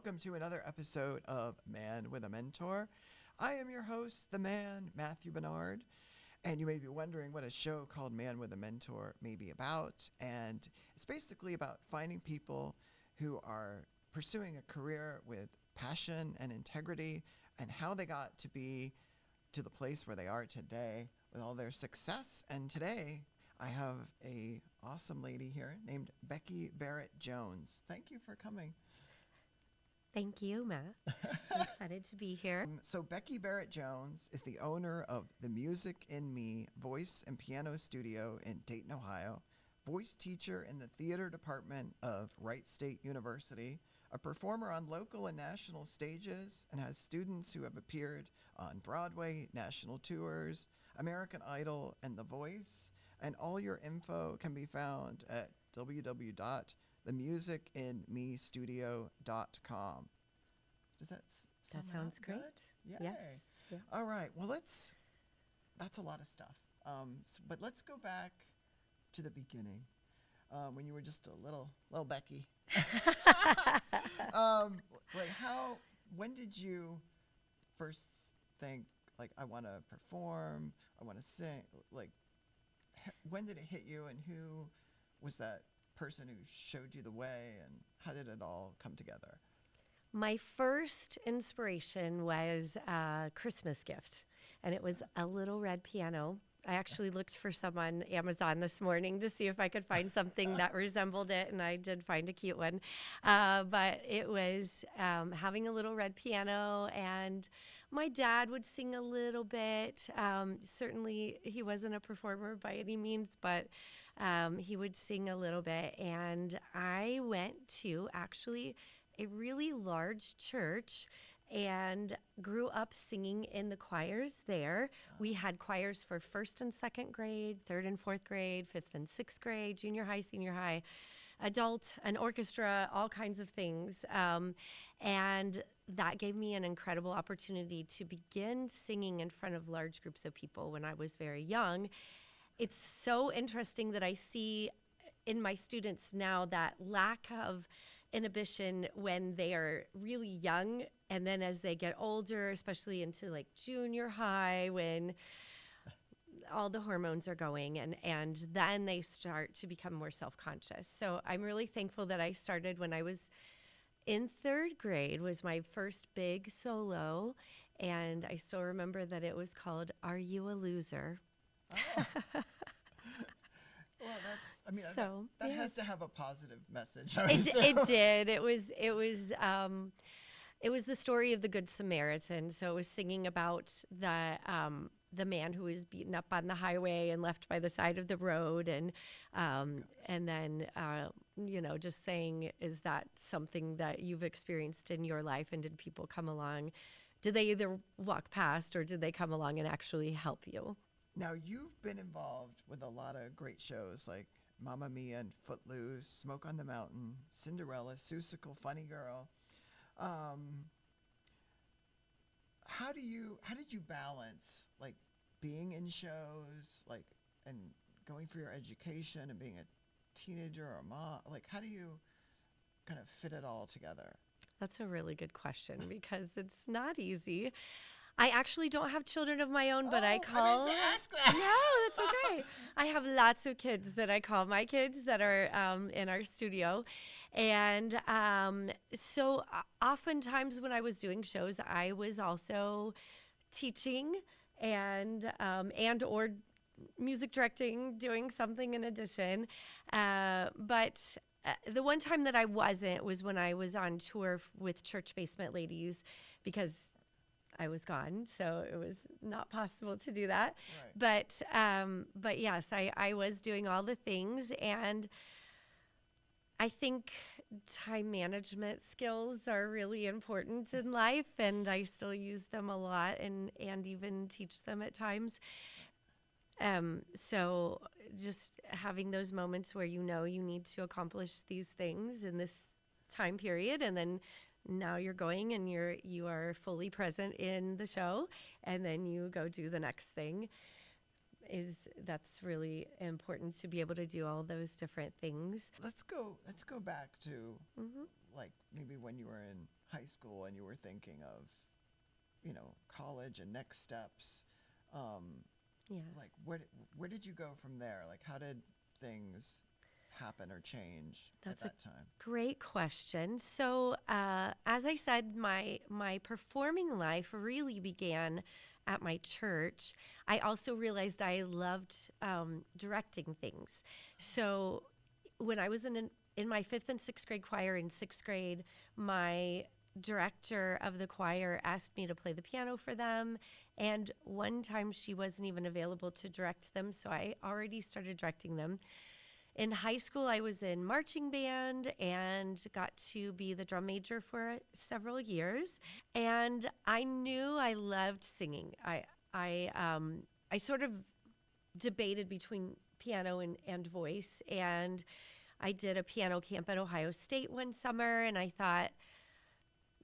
Welcome to another episode of Man with a Mentor. I am your host, the man, Matthew Barnard, and you may be wondering what a show called Man with a Mentor may be about, and it's basically about finding people who are pursuing a career with passion and integrity and how they got to be to the place where they are today with all their success. And today I have a awesome lady here named Becky Barrett-Jones. Thank you for coming. Thank you, Matt. I'm excited to be here. So Becky Barrett-Jones is the owner of the Music in Me voice and piano studio in Dayton, Ohio, voice teacher in the theater department of Wright State University, a performer on local and national stages, and has students who have appeared on Broadway, national tours, American Idol, and The Voice. And all your info can be found at www.themusicinmestudio.com. Does that sounds great. Yay. Yes. Yeah. All right. Well, that's a lot of stuff. But let's go back to the beginning, when you were just a little Becky. When did you first think, like, I want to perform, I want to sing? Like, when did it hit you, and who was that person who showed you the way, and how did it all come together? My first inspiration was a Christmas gift, and it was a little red piano. I actually looked for some on Amazon this morning to see if I could find something that resembled it, and I did find a cute one. But it was having a little red piano, and my dad would sing a little bit. Certainly, he wasn't a performer by any means, but he would sing a little bit. And I went to actually a really large church and grew up singing in the choirs there. We had choirs for first and second grade, third and fourth grade, fifth and sixth grade, junior high, senior high, adult, an orchestra, all kinds of things. And that gave me an incredible opportunity to begin singing in front of large groups of people when I was very young. It's so interesting that I see in my students now that lack of inhibition when they are really young, and then as they get older, especially into like junior high, when all the hormones are going, and then they start to become more self-conscious. So I'm really thankful that I started when I was in third grade, was my first big solo, and I still remember that it was called "Are You a Loser?" Oh. Well, that has to have a positive message. It did. It was the story of the Good Samaritan. So it was singing about the man who was beaten up on the highway and left by the side of the road, and then just saying, is that something that you've experienced in your life, and did people come along? Did they either walk past, or did they come along and actually help you? Now, you've been involved with a lot of great shows like Mamma Mia and Footloose, Smoke on the Mountain, Cinderella, Seussical, Funny Girl. How did you balance, like, being in shows, like, and going for your education and being a teenager or a mom? Like, how do you kind of fit it all together? That's a really good question, because it's not easy. I actually don't have children of my own, but I meant to ask that. No, that's okay. I have lots of kids that I call my kids that are in our studio. And so oftentimes when I was doing shows, I was also teaching and or music directing, doing something in addition. But the one time that I wasn't was when I was on tour with Church Basement Ladies, because I was gone, so it was not possible to do that. Right. But yes, I was doing all the things, and I think time management skills are really important in life, and I still use them a lot, and even teach them at times. So just having those moments where you need to accomplish these things in this time period, and then now you're going and you are fully present in the show, and then you go do the next thing. That's really important to be able to do all those different things. Let's go back to like maybe when you were in high school and you were thinking of, college and next steps, Yes. like where did you go from there? Like how did things happen or change That's at a that time? great question. So, as I said, my performing life really began at my church. I also realized I loved directing things. So, when I was in my fifth and sixth grade choir in sixth grade, my director of the choir asked me to play the piano for them. And one time she wasn't even available to direct them, so I already started directing them. In high school, I was in marching band and got to be the drum major for several years. And I knew I loved singing. I sort of debated between piano and voice. And I did a piano camp at Ohio State one summer, and I thought,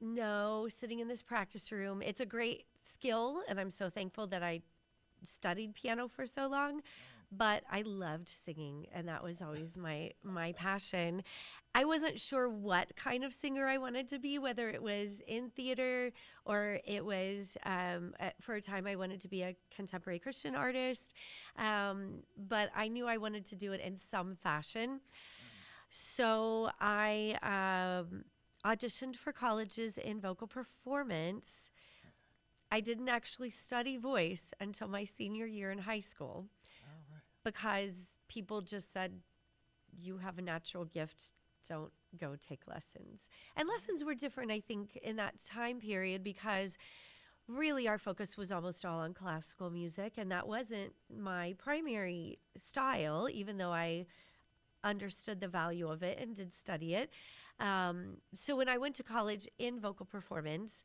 no, sitting in this practice room, it's a great skill, and I'm so thankful that I studied piano for so long, but I loved singing, and that was always my passion. I wasn't sure what kind of singer I wanted to be, whether it was in theater or it was, for a time, I wanted to be a contemporary Christian artist, but I knew I wanted to do it in some fashion. So I auditioned for colleges in vocal performance. I didn't actually study voice until my senior year in high school Oh, right. because people just said, you have a natural gift, don't go take lessons. And lessons were different, I think, in that time period because really our focus was almost all on classical music, and that wasn't my primary style, even though I understood the value of it and did study it. So when I went to college in vocal performance,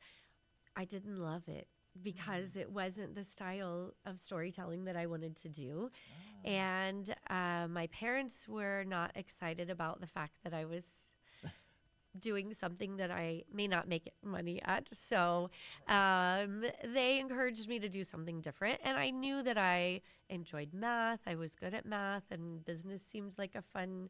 I didn't love it because it wasn't the style of storytelling that I wanted to do. And my parents were not excited about the fact that I was doing something that I may not make money at. So they encouraged me to do something different. And I knew that I enjoyed math. I was good at math, and business seemed like a fun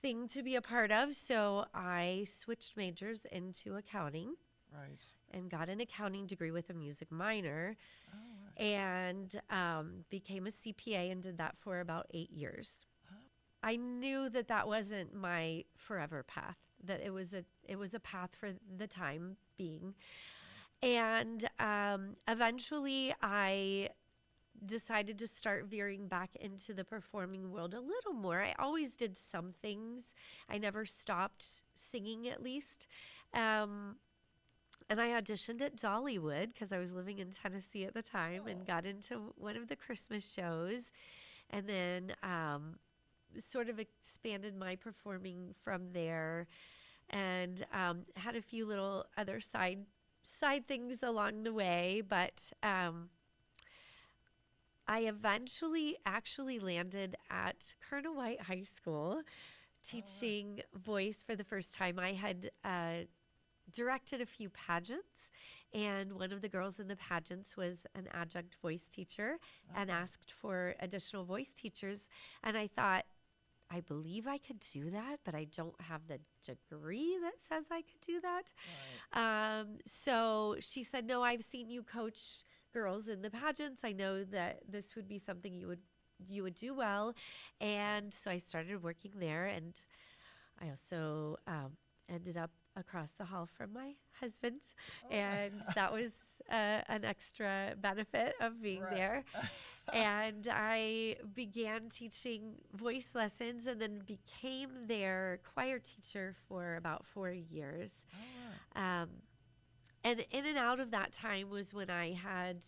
thing to be a part of. So I switched majors into accounting Right. and got an accounting degree with a music minor Oh, right. and became a CPA and did that for about 8 years. I knew that that wasn't my forever path, that it was a path for the time being. And eventually I decided to start veering back into the performing world a little more. I always did some things. I never stopped singing, at least. And I auditioned at Dollywood because I was living in Tennessee at the time and got into one of the Christmas shows. And then sort of expanded my performing from there and had a few little other side things along the way. But I eventually actually landed at Colonel White High School teaching voice for the first time. I had directed a few pageants, and one of the girls in the pageants was an adjunct voice teacher and asked for additional voice teachers. And I thought, I believe I could do that, but I don't have the degree that says I could do that. Right. So she said, no, I've seen you coach girls in the pageants. I know that this would be something you would do well. And so I started working there, and I also ended up across the hall from my husband, and that was an extra benefit of being Right. there. And I began teaching voice lessons and then became their choir teacher for about 4 years. Oh, right. And in and out of that time was when I had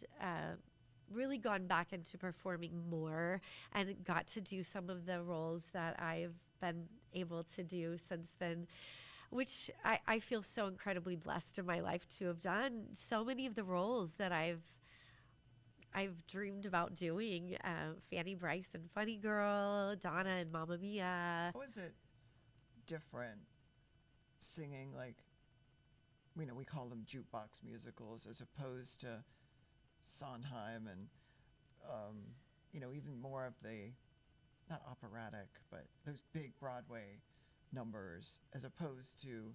really gone back into performing more and got to do some of the roles that I've been able to do since then, which I feel so incredibly blessed in my life to have done so many of the roles that I've dreamed about doing. Fanny Bryce and Funny Girl, Donna and Mamma Mia. How is it different singing, like, we call them jukebox musicals as opposed to Sondheim and, even more of the, not operatic, but those big Broadway numbers as opposed to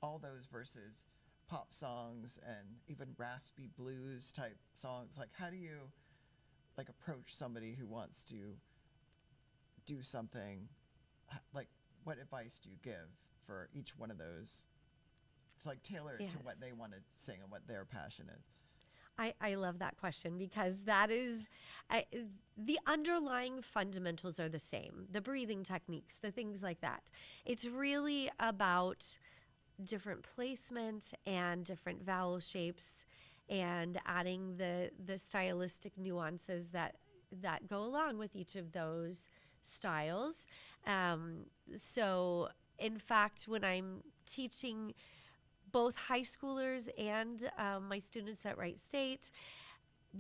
all those versus pop songs and even raspy blues type songs. Like, how do you like approach somebody who wants to do something? Like, what advice do you give for each one of those? It's like tailor it to what they want to sing and what their passion is. I love that question because that is the underlying fundamentals are the same. The breathing techniques, the things like that. It's really about different placement and different vowel shapes and adding the stylistic nuances that go along with each of those styles. So in fact, when I'm teaching both high schoolers and my students at Wright State,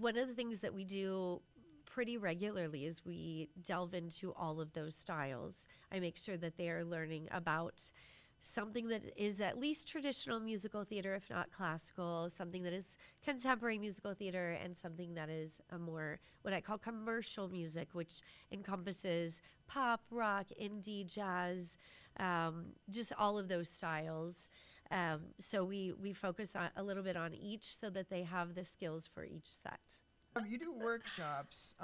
one of the things that we do pretty regularly is we delve into all of those styles. I make sure that they are learning about something that is at least traditional musical theater, if not classical, something that is contemporary musical theater, and something that is a more what I call commercial music, which encompasses pop, rock, indie, jazz, just all of those styles. So we focus on a little bit on each so that they have the skills for each set. You do workshops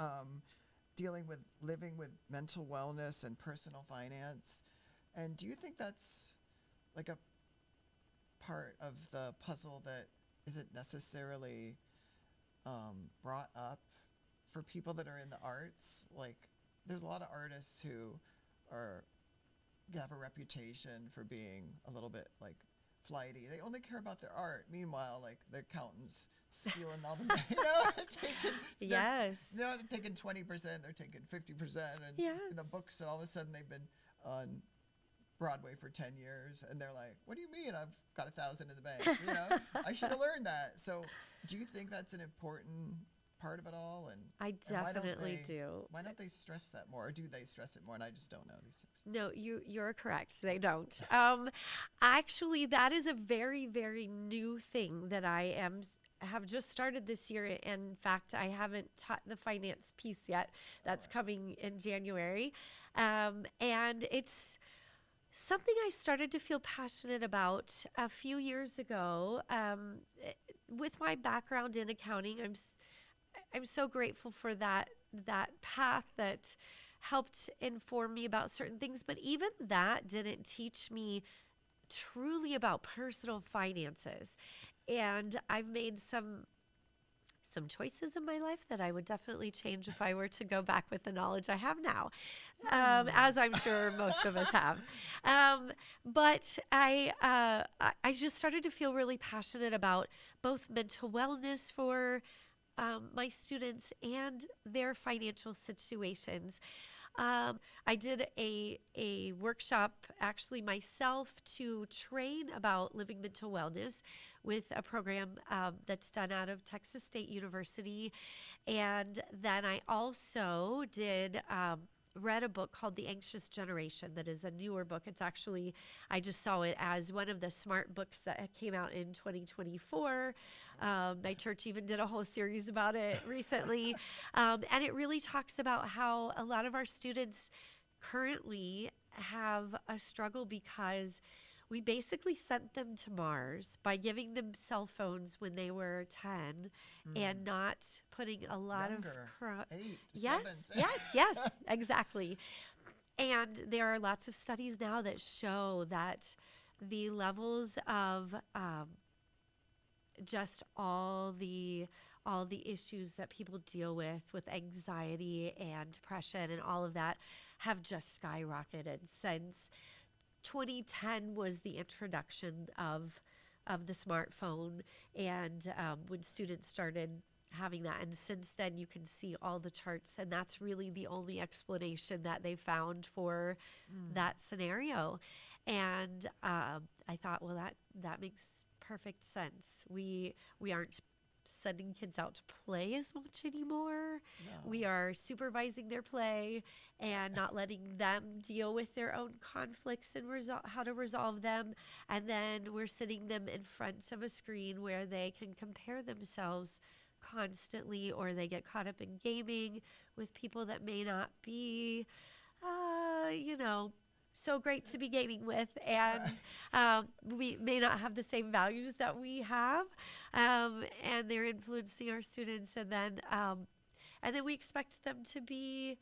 dealing with living with mental wellness and personal finance. And do you think that's like a part of the puzzle that isn't necessarily brought up for people that are in the arts? Like, there's a lot of artists who have a reputation for being a little bit like flighty. They only care about their art. Meanwhile, like the accountants stealing all the money, Yes. They're not taking 20%, they're taking 50%. And Yes. in the books, and all of a sudden they've been on Broadway for 10 years, and they're like, what do you mean I've got 1,000 in the bank? I should have learned that. So do you think that's an important part of it all? And I definitely do. Why don't they stress that more? Or do they stress it more? And I just don't know these things. No, you're correct. They don't. Actually, that is a very, very new thing that I have just started this year. In fact, I haven't taught the finance piece yet. That's coming in January. And it's something I started to feel passionate about a few years ago. With my background in accounting, I'm so grateful for that path that helped inform me about certain things, but even that didn't teach me truly about personal finances. And I've made some choices in my life that I would definitely change if I were to go back with the knowledge I have now, as I'm sure most of us have. But I just started to feel really passionate about both mental wellness for my students and their financial situations. I did a workshop actually myself to train about living mental wellness with a program that's done out of Texas State University. And then I also read a book called The Anxious Generation that is a newer book. It's actually, I just saw it as one of the smart books that came out in 2024. My church even did a whole series about it recently. And it really talks about how a lot of our students currently have a struggle because we basically sent them to Mars by giving them cell phones when they were 10 and not putting a lot Younger, of... 8, Yes, 7. yes, exactly. And there are lots of studies now that show that the levels of just all the issues that people deal with anxiety and depression and all of that have just skyrocketed since 2010 was the introduction of the smartphone, and when students started having that. And since then, you can see all the charts, and that's really the only explanation that they found for that scenario. And I thought, well, that makes perfect sense. We aren't sending kids out to play as much anymore. No. We are supervising their play and not letting them deal with their own conflicts and how to resolve them. And then we're sitting them in front of a screen where they can compare themselves constantly, or they get caught up in gaming with people that may not be, so great to be gaming with, and we may not have the same values that we have, and they're influencing our students, and then we expect them to be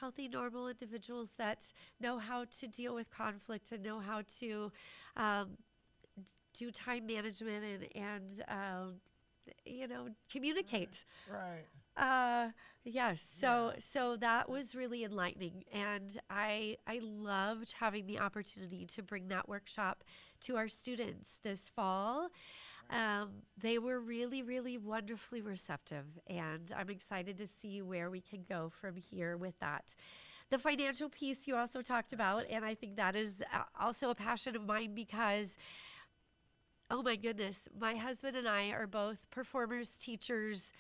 healthy, normal individuals that know how to deal with conflict and know how to do time management and communicate. Right. Yes. So that was really enlightening, and I loved having the opportunity to bring that workshop to our students this fall. They were really, really wonderfully receptive, and I'm excited to see where we can go from here with that. The financial piece you also talked about, and I think that is also a passion of mine because, oh my goodness, my husband and I are both performers, teachers,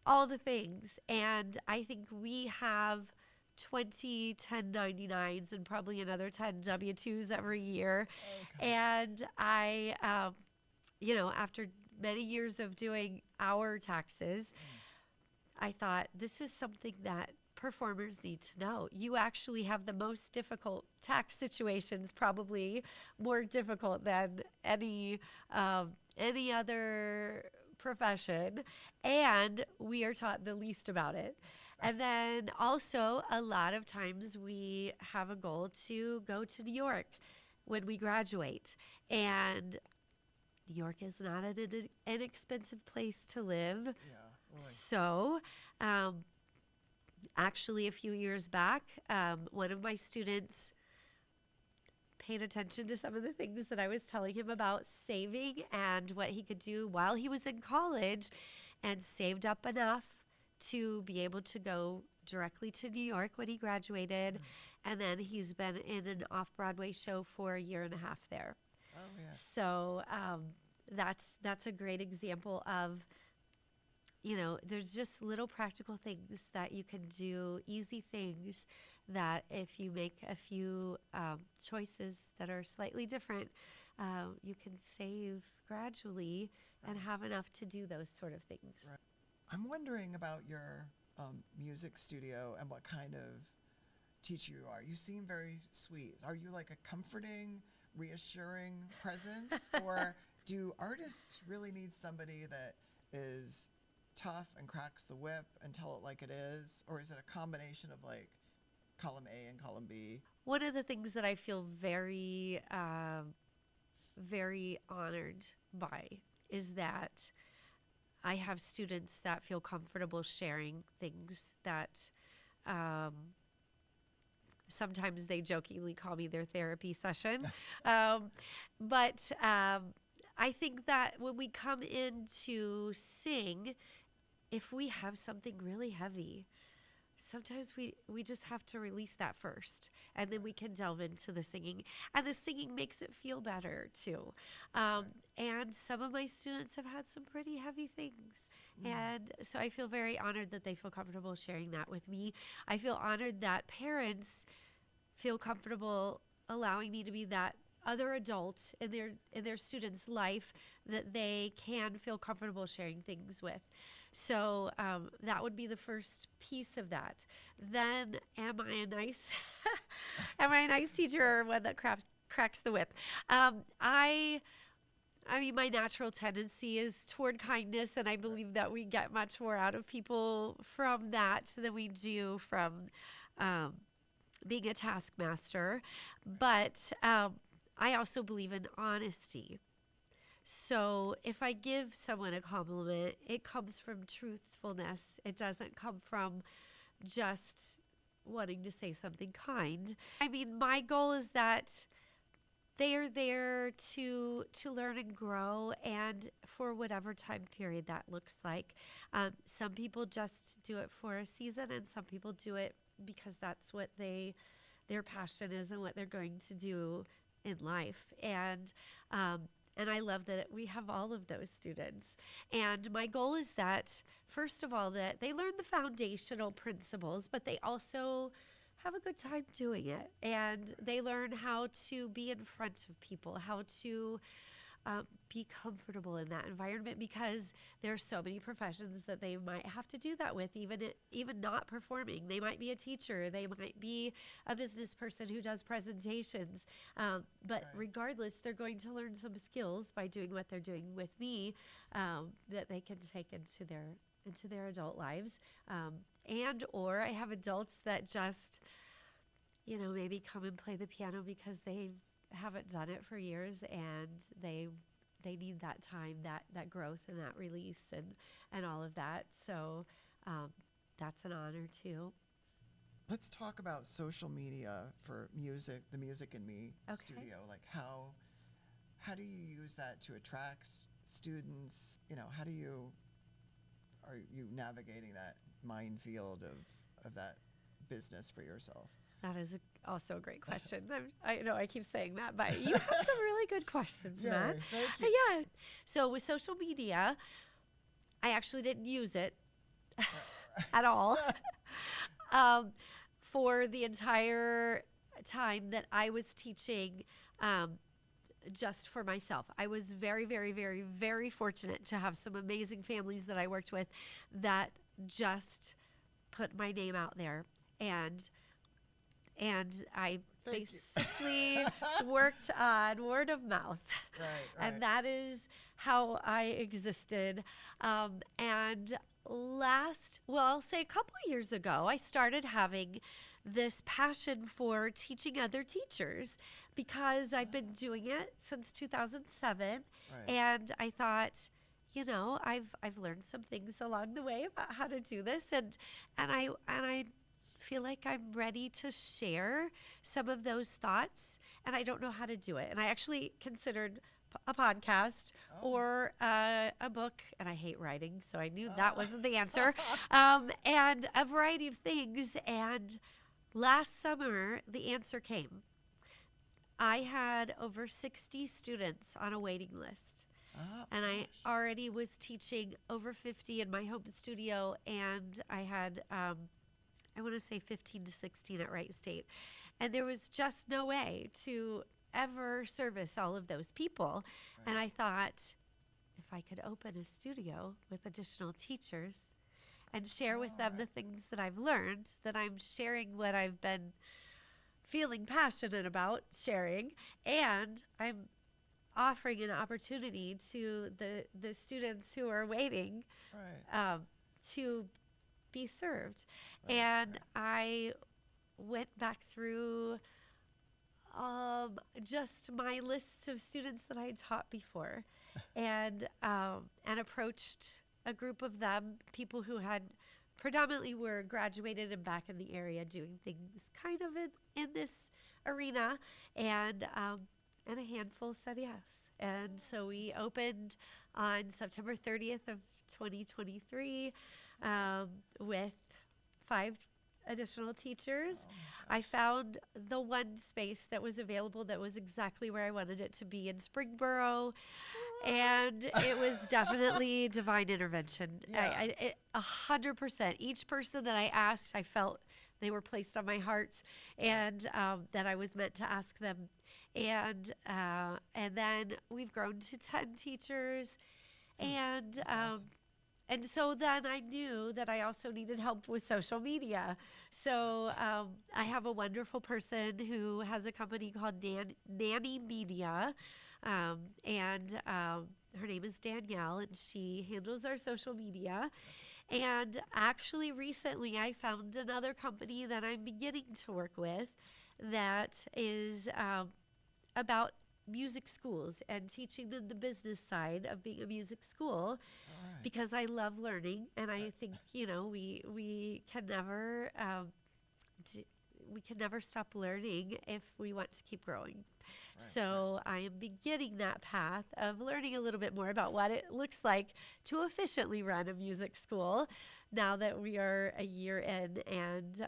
all the things, and I think we have 20 1099s and probably another 10 W-2s every year. Okay. And I after many years of doing our taxes, I thought this is something that performers need to know. You actually have the most difficult tax situations, probably more difficult than any other profession, and we are taught the least about it. And then also, a lot of times we have a goal to go to New York when we graduate, and New York is not an inexpensive place to live. Yeah. Really. So, actually, a few years back, one of my students paid attention to some of the things that I was telling him about saving and what he could do while he was in college, and saved up enough to be able to go directly to New York when he graduated. And then he's been in an off-Broadway show for a year and a half there. Oh, yeah. So that's a great example of, there's just little practical things that you can do, easy things that if you make a few choices that are slightly different, you can save gradually and have enough to do those sort of things. Right. I'm wondering about your music studio and what kind of teacher you are. You seem very sweet. Are you like a comforting, reassuring presence? Or do artists really need somebody that is tough and cracks the whip and tell it like it is? Or is it a combination of like column A and column B? One of the things that I feel very, very honored by is that I have students that feel comfortable sharing things that sometimes they jokingly call me their therapy session. But I think that when we come in to sing, if we have something really heavy, sometimes we just have to release that first, and then we can delve into the singing. And the singing makes it feel better, too. And some of my students have had some pretty heavy things. And so I feel very honored that they feel comfortable sharing that with me. I feel honored that parents feel comfortable allowing me to be that other adult in their students' life that they can feel comfortable sharing things with. So that would be the first piece of that. Then, am I a nice teacher or one that cracks the whip? I mean, my natural tendency is toward kindness, and I believe that we get much more out of people from that than we do from being a taskmaster. But I also believe in honesty. So if I give someone a compliment, it comes from truthfulness. It doesn't come from just wanting to say something kind. I mean, my goal is that they are there to learn and grow, and for whatever time period that looks like. Some people just do it for a season, and some people do it because that's what their passion is and what they're going to do in life. And I love that we have all of those students. And my goal is that, first of all, that they learn the foundational principles, but they also have a good time doing it. And they learn how to be in front of people, how to be comfortable in that environment, because there are so many professions that they might have to do that with, even not performing. They might be a teacher, they might be a business person who does presentations, but regardless, they're going to learn some skills by doing what they're doing with me, that they can take into their adult lives. And or I have adults that just, maybe come and play the piano because they haven't done it for years, and they need that time, that growth and that release and all of that. So that's an honor too. Let's talk about social media for the Music in Me studio. Like how do you use that to attract students? Are you navigating that minefield of that business for yourself? That is also a great question. I know I keep saying that, but you have some really good questions, Matt. Thank you. Yeah. So with social media, I actually didn't use it at all for the entire time that I was teaching, just for myself. I was very, very, very, very fortunate to have some amazing families that I worked with that just put my name out there, and I basically worked on word of mouth. Right. And that is how I existed. And I'll say a couple of years ago, I started having this passion for teaching other teachers, because I'd been doing it since 2007. Right. And I thought, I've learned some things along the way about how to do this. And I feel like I'm ready to share some of those thoughts, and I don't know how to do it. And I actually considered a podcast or a book, and I hate writing, so I knew that wasn't the answer, and a variety of things. And last summer, the answer came. I had over 60 students on a waiting list. And I already was teaching over 50 in my home studio, and I had I want to say 15 to 16 at Wright State. And there was just no way to ever service all of those people. Right. And I thought, if I could open a studio with additional teachers and share with them the things that I've learned, that I'm sharing what I've been feeling passionate about sharing, and I'm offering an opportunity to the students who are waiting to be served. And I went back through just my lists of students that I had taught before, and approached a group of them, people who had predominantly were graduated and back in the area doing things kind of in this arena, and a handful said yes. And so we opened on September 30th of 2023 with 5 additional teachers. I found the one space that was available that was exactly where I wanted it to be in Springboro, and it was definitely divine intervention. 100%. Each person that I asked, I felt they were placed on my heart, and that I was meant to ask them. And then we've grown to 10 teachers, and so then I knew that I also needed help with social media. So I have a wonderful person who has a company called Nanny Media, and her name is Danielle, and she handles our social media. And actually recently I found another company that I'm beginning to work with that is about music schools and teaching them the business side of being a music school, because I love learning, and I think we can never stop learning if we want to keep growing. So I am beginning that path of learning a little bit more about what it looks like to efficiently run a music school, now that we are a year in, and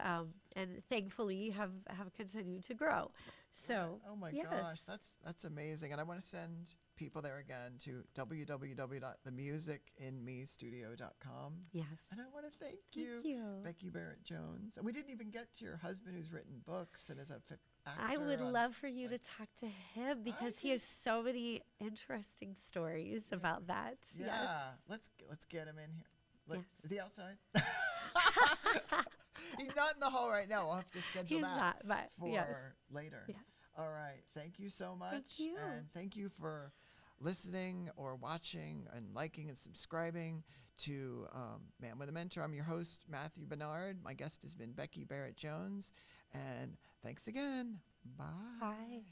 thankfully have continued to grow. So, Oh my yes. gosh, that's amazing. And I want to send people there again to www.themusicinmestudio.com. Yes. And I want to thank Thank you, you. Becky Barrett-Jones. And we didn't even get to your husband who's written books and is a actor. I would on, love for you to talk to him because he has so many interesting stories about that. Yeah, let's get him in here. Yes. Is he outside? He's not in the hall right now. We'll have to schedule He's that not, but for yes. later. Yes. All right. Thank you so much. Thank you. And thank you for listening or watching and liking and subscribing to Man with a Mentor. I'm your host, Matthew Barnard. My guest has been Becky Barrett-Jones. And thanks again. Bye. Bye.